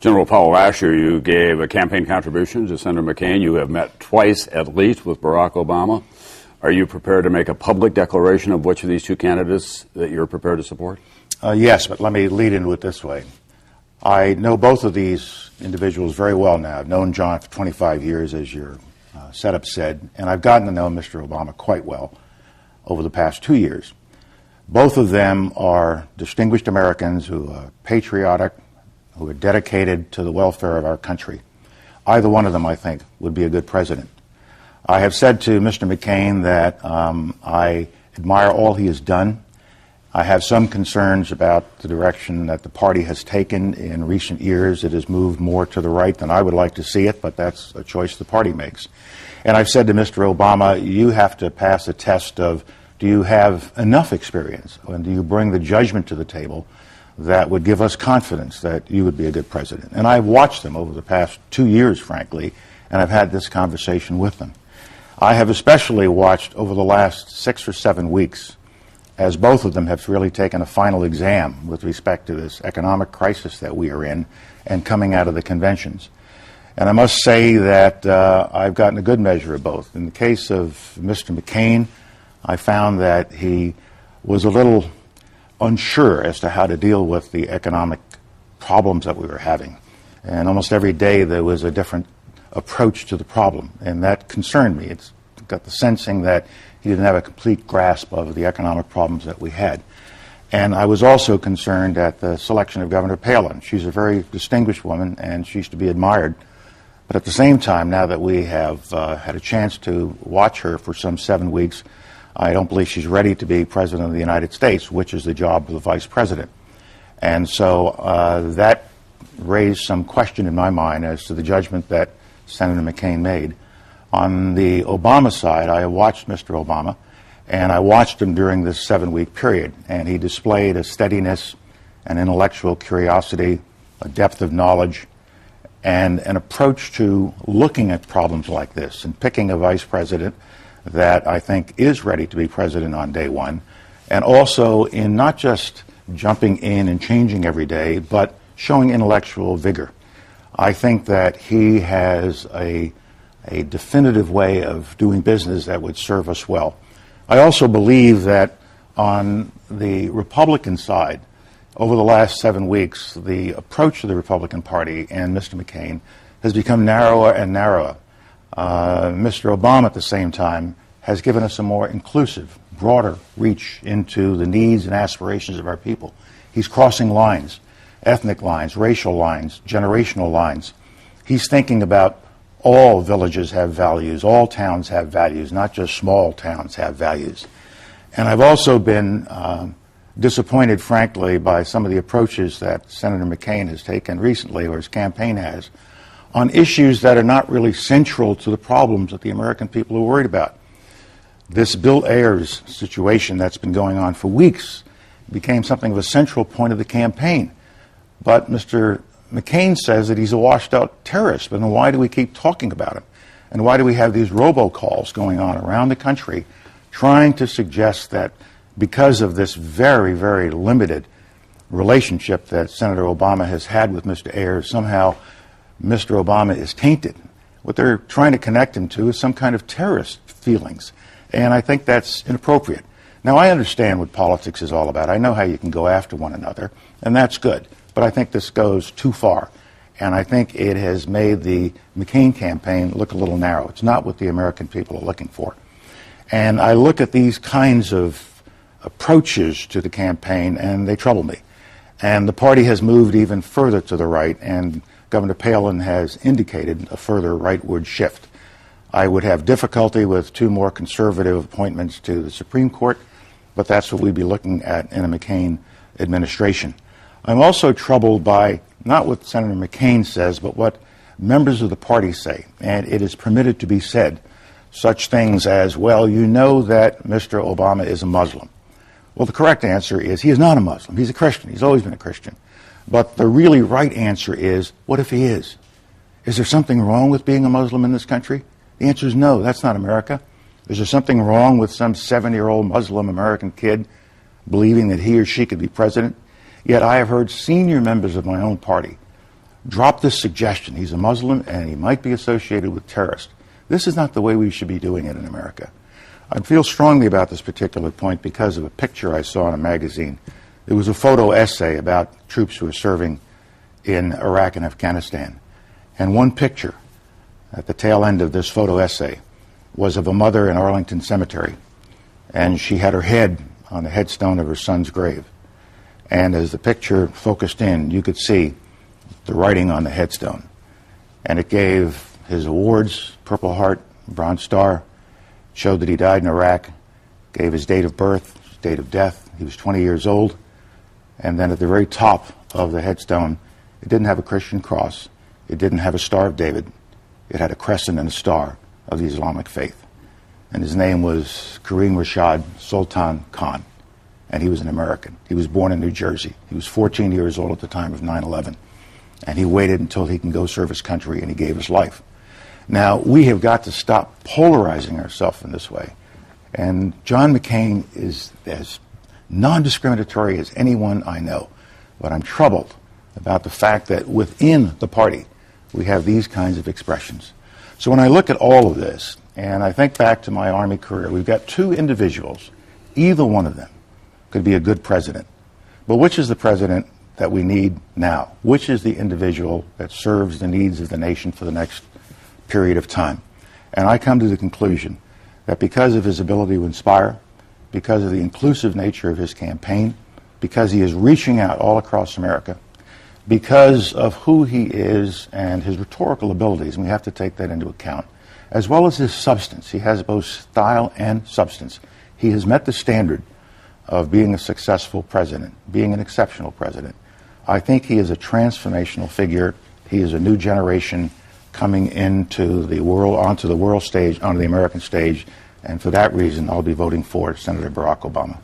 General Powell, last year you gave a campaign contribution to Senator McCain. You have met twice at least with Barack Obama. Are you prepared to make a public declaration of which of these two candidates that you're prepared to support? Yes, but let me lead into it this way. I know both of these individuals very well now. I've known John for 25 years, as your setup said, and I've gotten to know Mr. Obama quite well over the past 2 years. Both of them are distinguished Americans who are patriotic, who are dedicated to the welfare of our country. Either one of them, I think, would be a good president. I have said to Mr. McCain that I admire all he has done. I have some concerns about the direction that the party has taken in recent years. It has moved more to the right than I would like to see it, but that's a choice the party makes. And I've said to Mr. Obama, you have to pass a test of, do you have enough experience, and do you bring the judgment to the table that would give us confidence that you would be a good president? And I've watched them over the past 2 years, frankly, and I've had this conversation with them. I have especially watched over the last 6 or 7 weeks as both of them have really taken a final exam with respect to this economic crisis that we are in and coming out of the conventions. And I must say that I've gotten a good measure of both. In the case of Mr. McCain, I found that he was a little unsure as to how to deal with the economic problems that we were having. And almost every day there was a different approach to the problem, and that concerned me. It's got the sensing that he didn't have a complete grasp of the economic problems that we had. And I was also concerned at the selection of Governor Powell. She's a very distinguished woman, and she's to be admired. But at the same time, now that we have had a chance to watch her for some 7 weeks, I don't believe she's ready to be President of the United States, which is the job of the Vice President. And so that raised some question in my mind as to the judgment that Senator McCain made. On the Obama side, I watched Mr. Obama, and I watched him during this 7-week period, and he displayed a steadiness, an intellectual curiosity, a depth of knowledge, and an approach to looking at problems like this and picking a vice president that I think is ready to be president on day one, and also in not just jumping in and changing every day, but showing intellectual vigor. I think that he has a definitive way of doing business that would serve us well. I also believe that on the Republican side, over the last 7 weeks, the approach to the Republican Party and Mr. McCain has become narrower and narrower. Mr. Obama, at the same time, has given us a more inclusive, broader reach into the needs and aspirations of our people. He's crossing lines, ethnic lines, racial lines, generational lines. He's thinking about all villages have values, all towns have values, not just small towns have values. And I've also been disappointed, frankly, by some of the approaches that Senator McCain has taken recently, or his campaign has, on issues that are not really central to the problems that the American people are worried about. This Bill Ayers situation that's been going on for weeks became something of a central point of the campaign. But Mr. McCain says that he's a washed-out terrorist, but then why do we keep talking about him? And why do we have these robocalls going on around the country trying to suggest that because of this very, very limited relationship that Senator Obama has had with Mr. Ayers, somehow Mr. Obama is tainted? What they're trying to connect him to is some kind of terrorist feelings, and I think that's inappropriate. Now, I understand what politics is all about. I know how you can go after one another, and that's good. But I think this goes too far, and I think it has made the McCain campaign look a little narrow. It's not what the American people are looking for. And I look at these kinds of approaches to the campaign, and they trouble me. And the party has moved even further to the right, and Governor Powell has indicated a further rightward shift. I would have difficulty with 2 more conservative appointments to the Supreme Court, but that's what we'd be looking at in a McCain administration. I'm also troubled by not what Senator McCain says, but what members of the party say. And it is permitted to be said such things as, well, you know that Mr. Obama is a Muslim. Well, the correct answer is he is not a Muslim. He's a Christian. He's always been a Christian. But the really right answer is, what if he is? Is there something wrong with being a Muslim in this country? The answer is no. That's not America. Is there something wrong with some 70-year-old Muslim American kid believing that he or she could be president? Yet I have heard senior members of my own party drop this suggestion. He's a Muslim and he might be associated with terrorists. This is not the way we should be doing it in America. I feel strongly about this particular point because of a picture I saw in a magazine. It was a photo essay about troops who were serving in Iraq and Afghanistan. And one picture at the tail end of this photo essay was of a mother in Arlington Cemetery. And she had her head on the headstone of her son's grave. And as the picture focused in, you could see the writing on the headstone. And it gave his awards, Purple Heart, Bronze Star, showed that he died in Iraq, gave his date of birth, his date of death. He was 20 years old. And then at the very top of the headstone, it didn't have a Christian cross. It didn't have a Star of David. It had a crescent and a star of the Islamic faith. And his name was Kareem Rashad Sultan Khan. And he was an American. He was born in New Jersey. He was 14 years old at the time of 9/11. And he waited until he can go serve his country, and he gave his life. Now, we have got to stop polarizing ourselves in this way. And John McCain is as non-discriminatory as anyone I know. But I'm troubled about the fact that within the party, we have these kinds of expressions. So when I look at all of this, and I think back to my Army career, we've got two individuals, either one of them could be a good president. But which is the president that we need now? Which is the individual that serves the needs of the nation for the next period of time? And I come to the conclusion that because of his ability to inspire, because of the inclusive nature of his campaign, because he is reaching out all across America, because of who he is and his rhetorical abilities, and we have to take that into account, as well as his substance. He has both style and substance. He has met the standard of being a successful president, being an exceptional president. I think he is a transformational figure. He is a new generation coming into the world, onto the world stage, onto the American stage, and for that reason, I'll be voting for Senator Barack Obama.